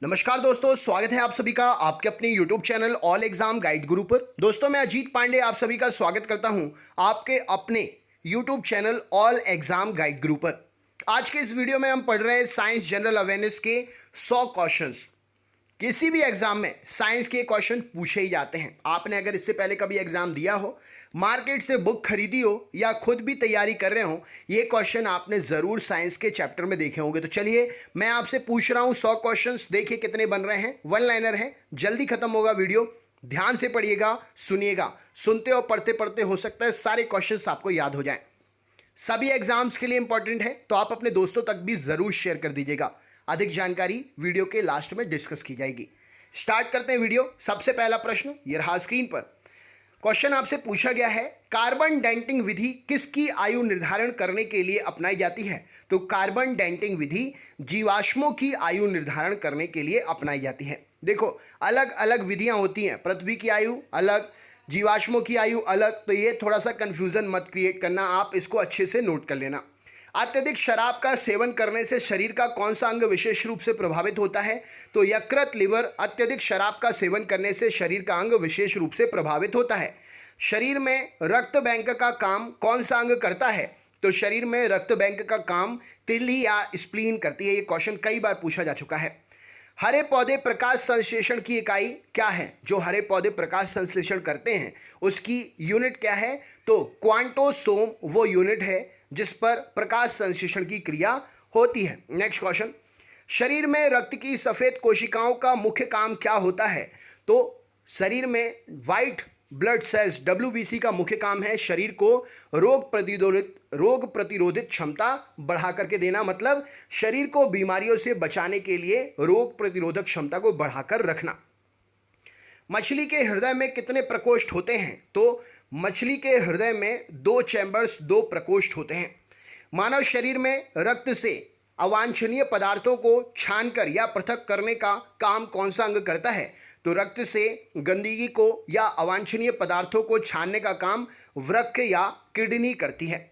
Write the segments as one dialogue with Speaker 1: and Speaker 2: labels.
Speaker 1: नमस्कार दोस्तों, स्वागत है आप सभी का आपके अपने YouTube channel all exam guide गुरु पर। दोस्तों मैं अजीत पांडे आप सभी का स्वागत करता हूं आपके अपने YouTube channel all exam guide गुरु पर। आज के इस वीडियो में हम पढ़ रहे हैं साइंस जनरल अवेयरनेस के 100 क्वेश्चंस। किसी भी एग्जाम में साइंस के क्वेश्चन पूछे ही जाते हैं। आपने अगर इससे पहले कभी एग्जाम दिया हो, मार्केट से बुक खरीदी हो या खुद भी तैयारी कर रहे हो, ये क्वेश्चन आपने ज़रूर साइंस के चैप्टर में देखे होंगे। तो चलिए मैं आपसे पूछ रहा हूँ 100 क्वेश्चंस। देखिए कितने बन रहे हैं। वन लाइनर है, जल्दी खत्म होगा वीडियो। ध्यान से पढ़िएगा, सुनिएगा। सुनते और पढ़ते पढ़ते हो सकता है सारे क्वेश्चंस आपको याद हो जाएं। सभी एग्जाम्स के लिए इंपॉर्टेंट है, तो आप अपने दोस्तों तक भी ज़रूर शेयर कर दीजिएगा। अधिक जानकारी वीडियो के लास्ट में डिस्कस की जाएगी। स्टार्ट करते हैं वीडियो। सबसे पहला प्रश्न ये रहा स्क्रीन पर। क्वेश्चन आपसे पूछा गया है, कार्बन डेंटिंग विधि किसकी आयु निर्धारण करने के लिए अपनाई जाती है? तो कार्बन डेंटिंग विधि जीवाश्मों की आयु निर्धारण करने के लिए अपनाई जाती है। देखो अलग अलग विधियां होती हैं, पृथ्वी की आयु अलग, जीवाश्मों की आयु अलग। तो ये थोड़ा सा कंफ्यूजन मत क्रिएट करना, आप इसको अच्छे से नोट कर लेना। अत्यधिक शराब का सेवन करने से शरीर का कौन सा अंग विशेष रूप से प्रभावित होता है? तो यकृत, लिवर। अत्यधिक शराब का सेवन करने से शरीर का अंग विशेष रूप से प्रभावित होता है। शरीर में रक्त बैंक का काम कौन सा अंग करता है? तो शरीर में रक्त बैंक का काम तिल्ली या स्प्लीन करती है। ये क्वेश्चन कई बार पूछा जा चुका है। हरे पौधे प्रकाश संश्लेषण की इकाई क्या है? जो हरे पौधे प्रकाश संश्लेषण करते हैं उसकी यूनिट क्या है? तो क्वांटोसोम वो यूनिट है जिस पर प्रकाश संश्लेषण की क्रिया होती है। नेक्स्ट क्वेश्चन, शरीर में रक्त की सफेद कोशिकाओं का मुख्य काम क्या होता है? तो शरीर में व्हाइट ब्लड सेल्स WBC का मुख्य काम है शरीर को रोग प्रतिरोधित क्षमता बढ़ा करके देना, मतलब शरीर को बीमारियों से बचाने के लिए रोग प्रतिरोधक क्षमता को बढ़ाकर रखना। मछली के हृदय में कितने प्रकोष्ठ होते हैं? तो मछली के हृदय में 2 चैम्बर्स, 2 प्रकोष्ठ होते हैं। मानव शरीर में रक्त से अवांछनीय पदार्थों को छानकर या पृथक करने का काम कौन सा अंग करता है? तो रक्त से गंदगी को या अवांछनीय पदार्थों को छानने का काम वृक्क या किडनी करती है।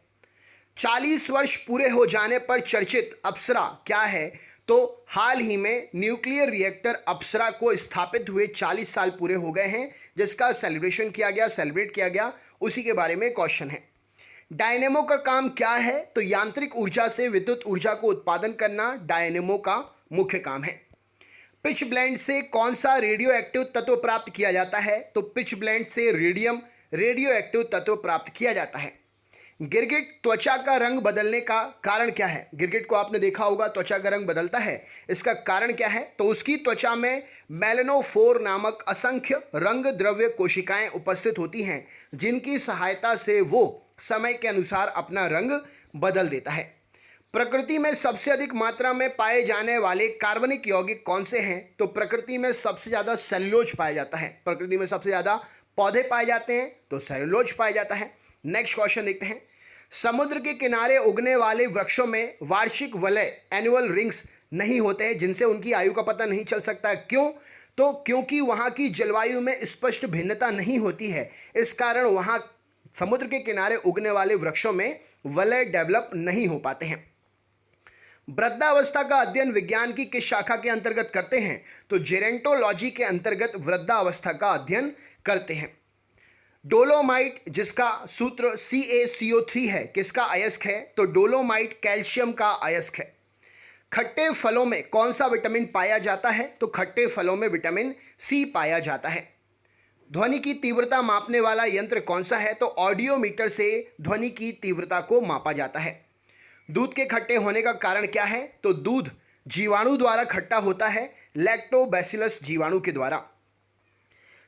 Speaker 1: 40 वर्ष पूरे हो जाने पर चर्चित अप्सरा क्या है? तो हाल ही में न्यूक्लियर रिएक्टर अप्सरा को स्थापित हुए 40 साल पूरे हो गए हैं, जिसका सेलिब्रेट किया गया, उसी के बारे में क्वेश्चन है। डायनेमो का काम क्या है? तो यांत्रिक ऊर्जा से विद्युत ऊर्जा को उत्पादन करना डायनेमो का मुख्य काम है। पिच ब्लेंड से कौन सा रेडियो एक्टिव तत्व प्राप्त किया जाता है? तो पिच ब्लेंड से रेडियम रेडियो एक्टिव तत्व प्राप्त किया जाता है। गिरगिट त्वचा का रंग बदलने का कारण क्या है? गिरगिट को आपने देखा होगा, त्वचा का रंग बदलता है। इसका कारण क्या है? तो उसकी त्वचा में मेलानोफोर नामक असंख्य रंग द्रव्य कोशिकाएं उपस्थित होती हैं, जिनकी सहायता से वो समय के अनुसार अपना रंग बदल देता है। प्रकृति में सबसे अधिक मात्रा में पाए जाने वाले कार्बनिक यौगिक कौन से हैं? तो प्रकृति में सबसे ज़्यादा सेल्यूलोज पाया जाता है। प्रकृति में सबसे ज़्यादा पौधे पाए जाते हैं तो सेल्यूलोज पाया जाता है। नेक्स्ट क्वेश्चन देखते हैं। समुद्र के किनारे उगने वाले वृक्षों में वार्षिक वलय एनुअल रिंग्स नहीं होते हैं, जिनसे उनकी आयु का पता नहीं चल सकता। क्यों? तो क्योंकि वहाँ की जलवायु में स्पष्ट भिन्नता नहीं होती है। इस कारण वहाँ समुद्र के किनारे उगने वाले वृक्षों में वलय डेवलप नहीं हो पाते हैं। वृद्धावस्था का अध्ययन विज्ञान की किस शाखा के अंतर्गत करते हैं? तो जेरेंटोलॉजी के अंतर्गत वृद्धावस्था का अध्ययन करते हैं। डोलोमाइट जिसका सूत्र CaCO3 है, किसका अयस्क है? तो डोलोमाइट कैल्शियम का अयस्क है। खट्टे फलों में कौन सा विटामिन पाया जाता है? तो खट्टे फलों में विटामिन C पाया जाता है। ध्वनि की तीव्रता मापने वाला यंत्र कौन सा है? तो ऑडियोमीटर से ध्वनि की तीव्रता को मापा जाता है। दूध के खट्टे होने का कारण क्या है? तो दूध जीवाणु द्वारा खट्टा होता है, लैक्टोबैसिलस जीवाणु के द्वारा।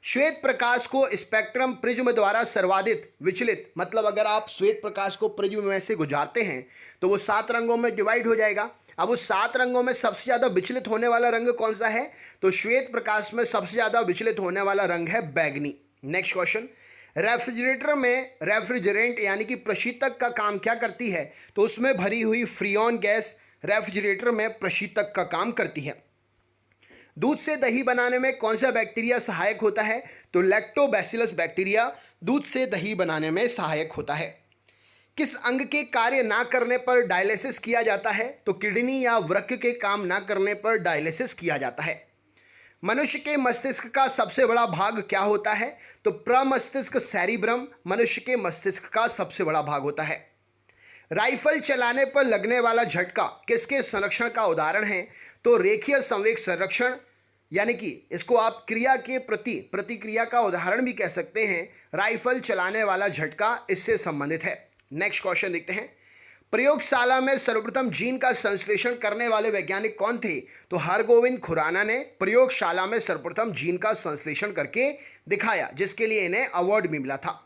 Speaker 1: श्वेत प्रकाश को स्पेक्ट्रम प्रिज्म द्वारा सर्वाधिक विचलित, मतलब अगर आप श्वेत प्रकाश को प्रिज्म में से गुजारते हैं तो वो 7 रंगों में डिवाइड हो जाएगा। अब उस 7 रंगों में सबसे ज़्यादा विचलित होने वाला रंग कौन सा है? तो श्वेत प्रकाश में सबसे ज़्यादा विचलित होने वाला रंग है बैगनी। नेक्स्ट क्वेश्चन, रेफ्रिजरेटर में रेफ्रिजरेंट यानी कि प्रशीतक का काम क्या करती है? तो उसमें भरी हुई फ्रीऑन गैस रेफ्रिजरेटर में प्रशीतक का काम करती है। दूध से दही बनाने में कौन सा बैक्टीरिया सहायक होता है? तो लैक्टोबैसिलस बैक्टीरिया दूध से दही बनाने में सहायक होता है। किस अंग के कार्य ना करने पर डायलिसिस किया जाता है? तो किडनी या वृक्क के काम ना करने पर डायलिसिस किया जाता है। मनुष्य के मस्तिष्क का सबसे बड़ा भाग क्या होता है? तो प्रमस्तिष्क सेरिब्रम मनुष्य के मस्तिष्क का सबसे बड़ा भाग होता है। राइफल चलाने पर लगने वाला झटका किसके संरक्षण का उदाहरण है? तो रेखीय संवेग संरक्षण, यानी कि इसको आप क्रिया के प्रति प्रतिक्रिया का उदाहरण भी कह सकते हैं। राइफल चलाने वाला झटका इससे संबंधित है। नेक्स्ट क्वेश्चन देखते हैं। प्रयोगशाला में सर्वप्रथम जीन का संश्लेषण करने वाले वैज्ञानिक कौन थे? तो हरगोविंद खुराना ने प्रयोगशाला में सर्वप्रथम जीन का संश्लेषण करके दिखाया, जिसके लिए इन्हें अवार्ड भी मिला था।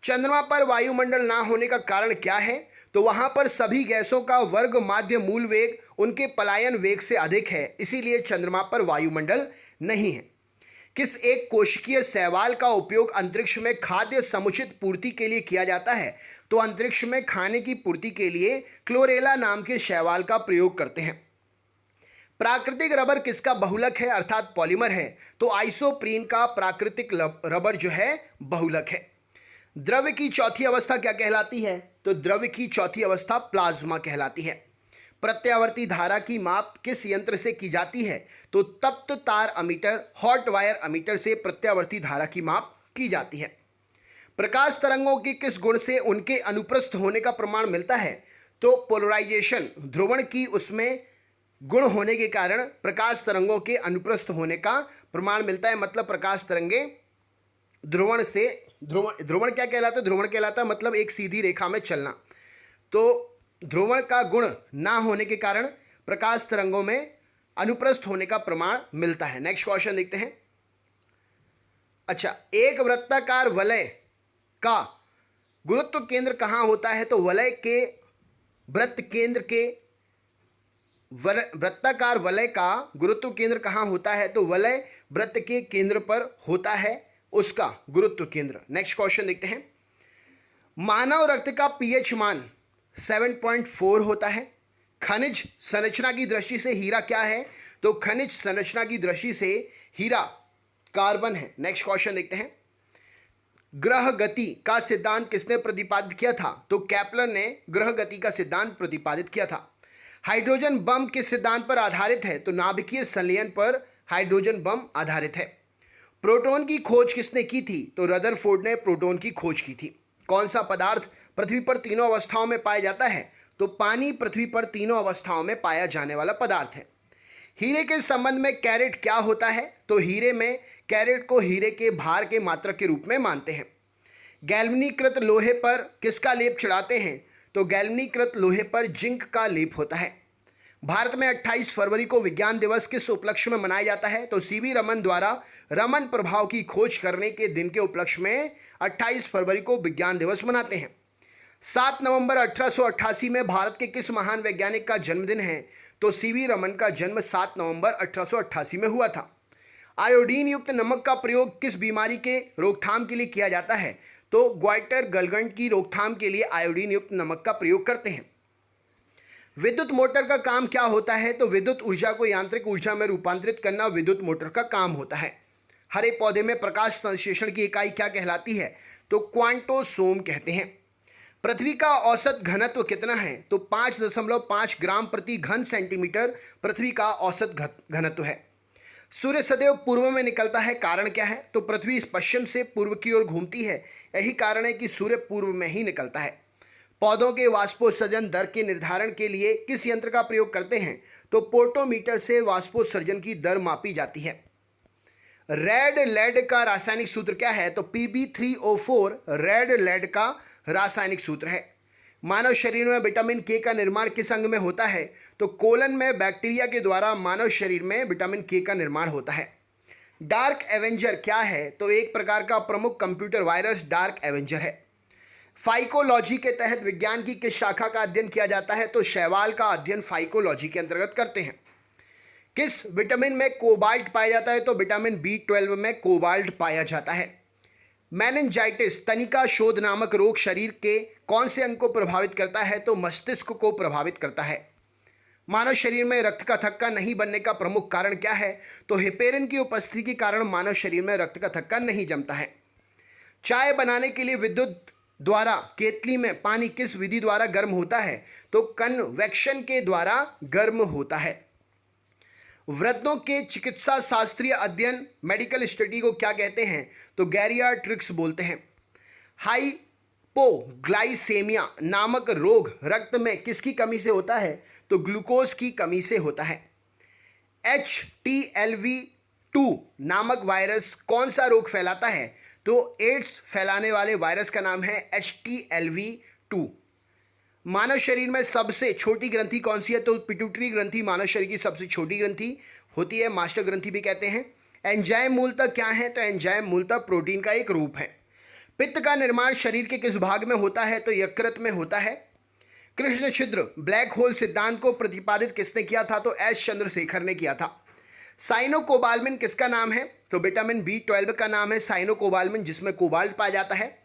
Speaker 1: चंद्रमा पर वायुमंडल ना होने का कारण क्या है? तो वहां पर सभी गैसों का वर्ग माध्य मूल वेग उनके पलायन वेग से अधिक है, इसीलिए चंद्रमा पर वायुमंडल नहीं है। किस एक कोशिकीय शैवाल का उपयोग अंतरिक्ष में खाद्य समुचित पूर्ति के लिए किया जाता है? तो अंतरिक्ष में खाने की पूर्ति के लिए क्लोरेला नाम के शैवाल का प्रयोग करते हैं। प्राकृतिक रबर किसका बहुलक है अर्थात पॉलीमर है? तो आइसोप्रीन का प्राकृतिक रबर जो है बहुलक है। द्रव्य की चौथी अवस्था क्या कहलाती है? तो द्रव्य की चौथी अवस्था प्लाज्मा कहलाती है। प्रत्यावर्ती धारा की माप किस यंत्र से की जाती है? तो तप्त तार अमीटर, हॉट वायर अमीटर से प्रत्यावर्ती धारा की माप की जाती है। प्रकाश तरंगों की किस गुण से उनके अनुप्रस्थ होने का प्रमाण मिलता है? तो पोलराइजेशन, ध्रुवण की उसमें गुण होने के कारण प्रकाश तरंगों के अनुप्रस्थ होने का प्रमाण मिलता है। मतलब प्रकाश तरंगे ध्रुवण से, ध्रुवण क्या कहलाता है? ध्रुवण कहलाता है मतलब एक सीधी रेखा में चलना। तो ध्रुवण का गुण ना होने के कारण प्रकाश तरंगों में अनुप्रस्थ होने का प्रमाण मिलता है। नेक्स्ट क्वेश्चन देखते हैं। अच्छा, एक वृत्ताकार वलय का गुरुत्व केंद्र कहाँ होता है? तो वलय के वृत्त केंद्र के वृत्ताकार वलय का गुरुत्व केंद्र कहाँ होता है? तो वलय वृत्त के केंद्र पर होता है उसका गुरुत्व केंद्र। नेक्स्ट क्वेश्चन देखते हैं। मानव रक्त का पीएच मान 7.4 होता है। खनिज संरचना की दृष्टि से हीरा क्या है? तो खनिज संरचना की दृष्टि से हीरा कार्बन है। नेक्स्ट क्वेश्चन देखते हैं। ग्रह गति का सिद्धांत किसने प्रतिपादित किया था? तो केपलर ने ग्रह गति का सिद्धांत प्रतिपादित किया था। हाइड्रोजन बम किस सिद्धांत पर आधारित है? तो नाभिकीय संलयन पर हाइड्रोजन बम आधारित है। प्रोटॉन की खोज किसने की थी? तो रदरफोर्ड ने प्रोटॉन की खोज की थी। कौन सा पदार्थ पृथ्वी पर तीनों अवस्थाओं में पाया जाता है? तो पानी पृथ्वी पर तीनों अवस्थाओं में पाया जाने वाला पदार्थ है। हीरे के संबंध में कैरेट क्या होता है? तो हीरे में कैरेट को हीरे के भार के मात्रक के रूप में मानते हैं। गैल्वनीकृत लोहे पर किसका लेप चढ़ाते हैं? तो गैल्वनीकृत लोहे पर जिंक का लेप होता है। भारत में 28 फरवरी को विज्ञान दिवस किस उपलक्ष्य में मनाया जाता है? तो सीवी रमन द्वारा रमन प्रभाव की खोज करने के दिन के उपलक्ष्य में 28 फरवरी को विज्ञान दिवस मनाते हैं। 7 नवंबर 1888 में भारत के किस महान वैज्ञानिक का जन्मदिन है? तो सीवी रमन का जन्म 7 नवंबर 1888 में हुआ था। आयोडीन युक्त नमक का प्रयोग किस बीमारी के रोकथाम के लिए किया जाता है? तो ग्वाइटर गलगंड की रोकथाम के लिए आयोडीन युक्त नमक का प्रयोग करते हैं। विद्युत मोटर का काम क्या होता है? तो विद्युत ऊर्जा को यांत्रिक ऊर्जा में रूपांतरित करना विद्युत मोटर का काम होता है। हरे पौधे में प्रकाश संश्लेषण की इकाई क्या कहलाती है? तो क्वांटोसोम कहते हैं। पृथ्वी का औसत घनत्व कितना है? तो 5.5 ग्राम प्रति घन सेंटीमीटर पृथ्वी का औसत घनत्व है। सूर्य सदैव पूर्व में निकलता है, कारण क्या है? तो पृथ्वी पश्चिम से पूर्व की ओर घूमती है, यही कारण है कि सूर्य पूर्व में ही निकलता है। पौधों के वाष्पोत्सर्जन दर के निर्धारण के लिए किस यंत्र का प्रयोग करते हैं? तो पोटोमीटर से वाष्पोत्सर्जन की दर मापी जाती है। रेड लेड का रासायनिक सूत्र क्या है? तो Pb3O4 रेड लेड का रासायनिक सूत्र है। मानव शरीर में विटामिन के का निर्माण किस अंग में होता है? तो कोलन में बैक्टीरिया के द्वारा मानव शरीर में विटामिन के का निर्माण होता है। डार्क एवेंजर क्या है? तो एक प्रकार का प्रमुख कंप्यूटर वायरस डार्क एवेंजर है। फाइकोलॉजी के तहत विज्ञान की किस शाखा का अध्ययन किया जाता है? तो शैवाल का अध्ययन फाइकोलॉजी के अंतर्गत करते हैं। किस विटामिन में कोबाल्ट पाया जाता है? तो विटामिन B12 में कोबाल्ट पाया जाता है। मेनिंजाइटिस तनिका शोध नामक रोग शरीर के कौन से अंग को प्रभावित करता है? तो मस्तिष्क को प्रभावित करता है। मानव शरीर में रक्त का थक्का नहीं बनने का प्रमुख कारण क्या है? तो हेपेरिन की उपस्थिति के कारण मानव शरीर में रक्त का थक्का नहीं जमता है। चाय बनाने के लिए विद्युत द्वारा केतली में पानी किस विधि द्वारा गर्म होता है? तो कन्वेक्शन के द्वारा गर्म होता है। वृद्धों के चिकित्सा शास्त्रीय अध्ययन मेडिकल स्टडी को क्या कहते हैं? तो गैरियाट्रिक्स बोलते हैं। हाइपोग्लाइसेमिया नामक रोग रक्त में किसकी कमी से होता है? तो ग्लूकोज की कमी से होता है। HTLV-2 नामक वायरस कौन सा रोग फैलाता है? तो एड्स फैलाने वाले वायरस का नाम है HTLV-2। मानव शरीर में सबसे छोटी ग्रंथि कौन सी है? तो पिट्यूटरी ग्रंथि मानव शरीर की सबसे छोटी ग्रंथि होती है, मास्टर ग्रंथि भी कहते हैं। एंजाइम मूलतः क्या है? तो एंजाइम मूलतः प्रोटीन का एक रूप है। पित्त का निर्माण शरीर के किस भाग में होता है? तो यकृत में होता है। कृष्ण छिद्र ब्लैक होल सिद्धांत को प्रतिपादित किसने किया था? तो एस चंद्रशेखर ने किया था। साइनोकोबाल्मिन किसका नाम है? तो विटामिन B12 का नाम है साइनोकोबाल्मिन, जिसमें कोबाल्ट पाया जाता है।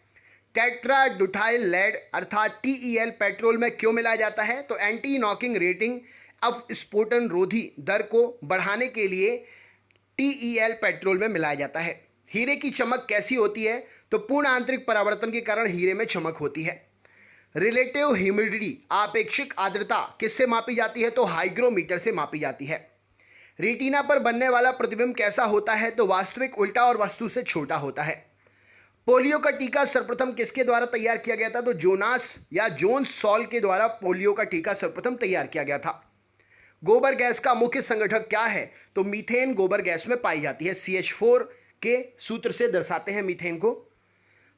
Speaker 1: टेट्राड्यूटाइल लेड अर्थात TEL पेट्रोल में क्यों मिलाया जाता है? तो एंटी नॉकिंग रेटिंग अपस्फोटन रोधी दर को बढ़ाने के लिए TEL पेट्रोल में मिलाया जाता है। हीरे की चमक कैसी होती है? तो पूर्ण आंतरिक परावर्तन के कारण हीरे में चमक होती है। रिलेटिव ह्यूमिडिटी आपेक्षिक आर्द्रता किससे मापी जाती है? तो हाइग्रोमीटर से मापी जाती है। रेटिना पर बनने वाला प्रतिबिंब कैसा होता है? तो वास्तविक उल्टा और वस्तु से छोटा होता है। पोलियो का टीका सर्वप्रथम किसके द्वारा तैयार किया गया था? तो जोनास या जोन्स सॉल के द्वारा पोलियो का टीका सर्वप्रथम तैयार किया गया था। गोबर गैस का मुख्य संगठक क्या है? तो मीथेन गोबर गैस में पाई जाती है। CH4 के सूत्र से दर्शाते हैं मीथेन को।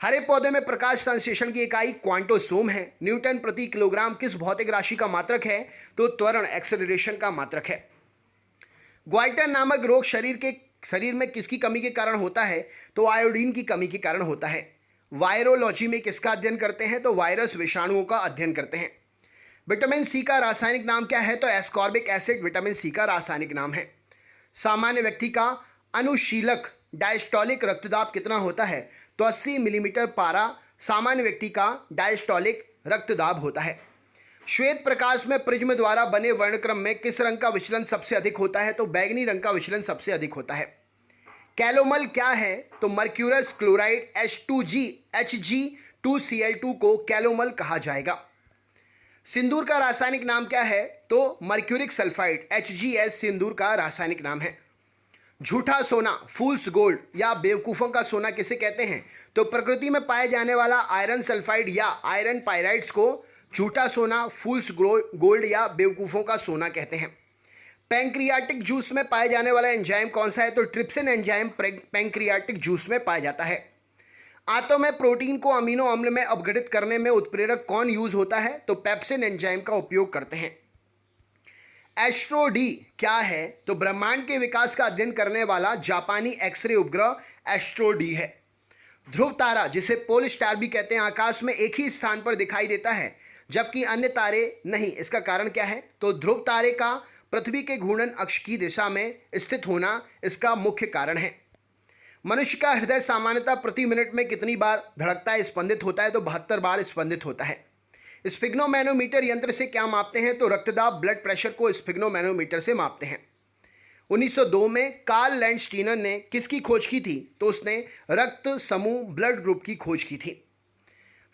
Speaker 1: हरे पौधे में प्रकाश संश्लेषण की इकाई क्वांटोसोम है। न्यूटन प्रति किलोग्राम किस भौतिक राशि का मात्रक है? तो त्वरण एक्सेलरेशन का मात्रक है। ग्वाइटर नामक रोग शरीर में किसकी कमी के कारण होता है? तो आयोडीन की कमी के कारण होता है। वायरोलॉजी में किसका अध्ययन करते हैं? तो वायरस विषाणुओं का अध्ययन करते हैं। विटामिन सी का रासायनिक नाम क्या है? तो एस्कॉर्बिक एसिड विटामिन सी का रासायनिक नाम है। सामान्य व्यक्ति का अनुशीलक डायस्टोलिक रक्तदाब कितना होता है? तो 80 मिलीमीटर पारा सामान्य व्यक्ति का डायस्टोलिक रक्तदाब होता है। श्वेत प्रकाश में प्रिज्म द्वारा बने वर्णक्रम में किस रंग का विचलन सबसे अधिक होता है? तो बैंगनी रंग का विचलन सबसे अधिक होता है। कैलोमल क्या है? तो मर्क्यूरस क्लोराइड Hg2Cl2 को कैलोमल कहा जाएगा। सिंदूर का रासायनिक नाम क्या है? तो मर्क्यूरिक सल्फाइड HgS सिंदूर का रासायनिक नाम है। झूठा सोना फूल्स गोल्ड या बेवकूफ़ों का सोना किसे कहते हैं? तो प्रकृति में पाए जाने वाला आयरन सल्फाइड या आयरन पायराइड्स को झूठा सोना, फूल्स गोल्ड या बेवकूफ़ों का सोना कहते हैं। पैंक्रियाटिक जूस में पाए जाने वाला एंजाइम कौन सा है? तो ट्रिप्सिन एंजाइम पैंक्रियाटिक जूस में पाया जाता है। आंतों में प्रोटीन को अमीनो अम्ल में अपघटित करने में उत्प्रेरक कौन यूज होता है? तो पेप्सिन एंजाइम का उपयोग करते हैं। एस्ट्रो डी क्या है? तो ब्रह्मांड के विकास का अध्ययन करने वाला जापानी एक्सरे उपग्रह एस्ट्रो डी है। ध्रुव तारा जिसे पोल स्टार भी कहते हैं आकाश में एक ही स्थान पर दिखाई देता है जबकि अन्य तारे नहीं, इसका कारण क्या है? तो ध्रुव तारे का पृथ्वी के घूर्णन अक्ष की दिशा में स्थित होना इसका मुख्य कारण है। मनुष्य का हृदय सामान्यतः प्रति मिनट में कितनी बार धड़कता है, स्पंदित होता है? तो 72 बार स्पंदित होता है। स्फिग्नोमैनोमीटर यंत्र से क्या मापते हैं? तो रक्तदाब ब्लड प्रेशर को स्फिग्नोमैनोमीटर से मापते हैं। 1902 में कार्ल लैंडस्टीनर ने किसकी खोज की थी? तो उसने रक्त समूह ब्लड ग्रुप की खोज की थी।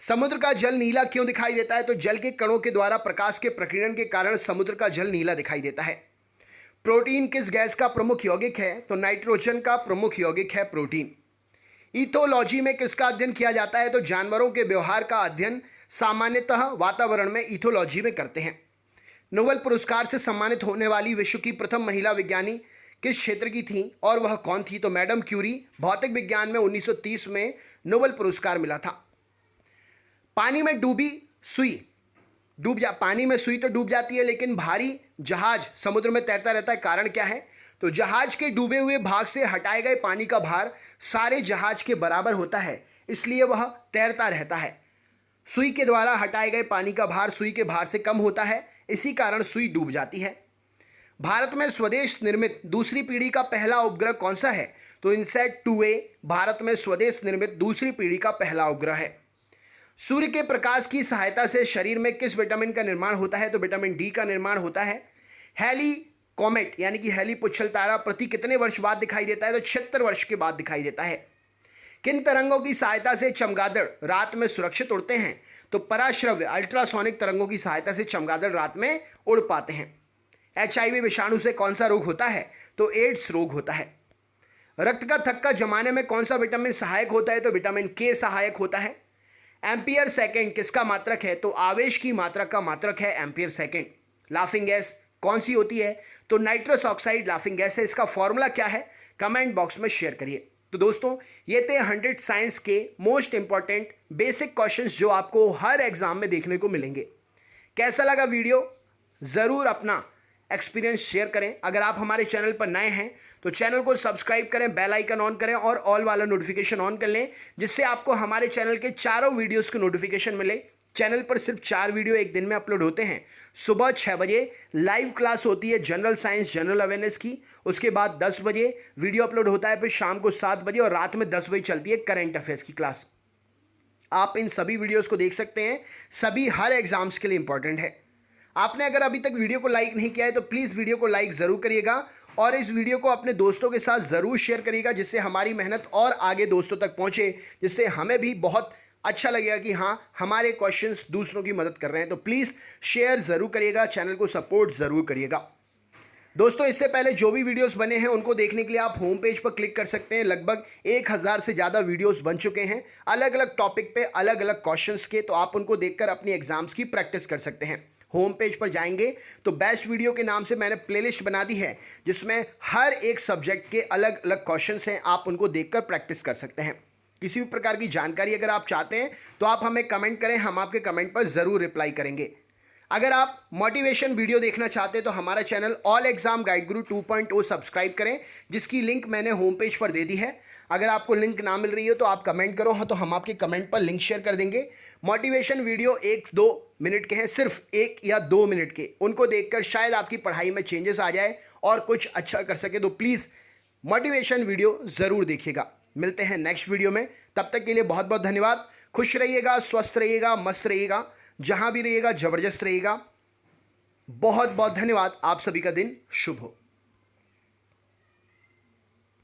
Speaker 1: समुद्र का जल नीला क्यों दिखाई देता है? तो जल के कणों के द्वारा प्रकाश के प्रकीर्णन के कारण समुद्र का जल नीला दिखाई देता है। प्रोटीन किस गैस का प्रमुख यौगिक है? तो नाइट्रोजन का प्रमुख यौगिक है प्रोटीन। इथोलॉजी में किसका अध्ययन किया जाता है? तो जानवरों के व्यवहार का अध्ययन सामान्यतः वातावरण में इथोलॉजी में करते हैं। नोबेल पुरस्कार से सम्मानित होने वाली विश्व की प्रथम महिला विज्ञानी किस क्षेत्र की थी और वह कौन थी? तो मैडम क्यूरी। भौतिक विज्ञान में 1930 में नोबेल पुरस्कार मिला था। पानी में डूबी सुई पानी में सुई तो डूब जाती है, लेकिन भारी जहाज समुद्र में तैरता रहता है। कारण क्या है? तो जहाज के डूबे हुए भाग से हटाए गए पानी का भार सारे जहाज के बराबर होता है, इसलिए वह तैरता रहता है। सुई के द्वारा हटाए गए पानी का भार सुई के भार से कम होता है, इसी कारण सुई डूब जाती है। भारत में स्वदेश निर्मित दूसरी पीढ़ी का पहला उपग्रह कौन सा है? तो इनसैट 2A भारत में स्वदेश निर्मित दूसरी पीढ़ी का पहला उपग्रह है। सूर्य के प्रकाश की सहायता से शरीर में किस विटामिन का निर्माण होता है? तो विटामिन डी का निर्माण होता है। हैली कॉमेट यानी कि हैली पुच्छल तारा प्रति कितने वर्ष बाद दिखाई देता है? तो 76 वर्ष के बाद दिखाई देता है। किन तरंगों की सहायता से चमगादड़ रात में सुरक्षित उड़ते हैं? तो पराश्रव्य अल्ट्रासोनिक तरंगों की सहायता से चमगादड़ रात में उड़ पाते हैं। HIV विषाणु से कौन सा रोग होता है? तो एड्स रोग होता है। रक्त का थक्का जमाने में कौन सा विटामिन सहायक होता है? तो विटामिन के सहायक होता है। एम्पियर सेकेंड किसका मात्रक है? तो आवेश की मात्रा का मात्रक है एम्पियर सेकेंड। लाफिंग गैस कौन सी होती है? तो नाइट्रस ऑक्साइड लाफिंग गैस है। इसका फॉर्मूला क्या है? कमेंट बॉक्स में शेयर करिए। तो दोस्तों, ये थे 100 साइंस के मोस्ट इंपॉर्टेंट बेसिक क्वेश्चंस जो आपको हर एग्जाम में देखने को मिलेंगे। कैसा लगा वीडियो? ज़रूर अपना एक्सपीरियंस शेयर करें। अगर आप हमारे चैनल पर नए हैं तो चैनल को सब्सक्राइब करें, बेल आइकन ऑन करें और ऑल वाला नोटिफिकेशन ऑन कर लें, जिससे आपको हमारे चैनल के चारों वीडियोस की नोटिफिकेशन मिले। चैनल पर सिर्फ 4 वीडियो एक दिन में अपलोड होते हैं। सुबह 6 बजे लाइव क्लास होती है जनरल साइंस जनरल अवेयरनेस की। उसके बाद 10 बजे वीडियो अपलोड होता है, फिर शाम को 7 बजे और रात में 10 बजे चलती है करंट अफेयर्स की क्लास। आप इन सभी वीडियोस को देख सकते हैं। सभी हर एग्जाम्स के लिए इंपॉर्टेंट है। आपने अगर अभी तक वीडियो को लाइक नहीं किया है तो प्लीज़ वीडियो को लाइक ज़रूर करिएगा और इस वीडियो को अपने दोस्तों के साथ ज़रूर शेयर करिएगा, जिससे हमारी मेहनत और आगे दोस्तों तक पहुंचे, जिससे हमें भी बहुत अच्छा लगेगा कि हाँ, हमारे क्वेश्चंस दूसरों की मदद कर रहे हैं। तो प्लीज़ शेयर ज़रूर करिएगा, चैनल को सपोर्ट ज़रूर करिएगा। दोस्तों, इससे पहले जो भी वीडियोस बने हैं उनको देखने के लिए आप होम पेज पर क्लिक कर सकते हैं। लगभग 1000 से ज़्यादा वीडियोस बन चुके हैं अलग अलग टॉपिक पे, अलग अलग क्वेश्चंस के। तो आप उनको देखकर अपनी एग्जाम्स की प्रैक्टिस कर सकते हैं। होम पेज पर जाएंगे तो बेस्ट वीडियो के नाम से मैंने प्लेलिस्ट बना दी है, जिसमें हर एक सब्जेक्ट के अलग अलग क्वेश्चंस हैं। आप उनको देखकर प्रैक्टिस कर सकते हैं। किसी भी प्रकार की जानकारी अगर आप चाहते हैं तो आप हमें कमेंट करें, हम आपके कमेंट पर ज़रूर रिप्लाई करेंगे। अगर आप मोटिवेशन वीडियो देखना चाहते हैं तो हमारा चैनल ऑल एग्जाम गाइड गुरु 2.0 सब्सक्राइब करें, जिसकी लिंक मैंने होम पेज पर दे दी है। अगर आपको लिंक ना मिल रही हो तो आप कमेंट करो, हाँ, तो हम आपके कमेंट पर लिंक शेयर कर देंगे। मोटिवेशन वीडियो 1-2 मिनट के हैं, सिर्फ 1 या 2 मिनट के। उनको देखकर शायद आपकी पढ़ाई में चेंजेस आ जाए और कुछ अच्छा कर सके। तो प्लीज़ मोटिवेशन वीडियो ज़रूर देखिएगा। मिलते हैं नेक्स्ट वीडियो में, तब तक के लिए बहुत बहुत धन्यवाद। खुश रहिएगा, स्वस्थ रहिएगा, मस्त रहिएगा, जहाँ भी रहिएगा ज़बरदस्त रहिएगा। बहुत बहुत धन्यवाद। आप सभी का दिन शुभ हो।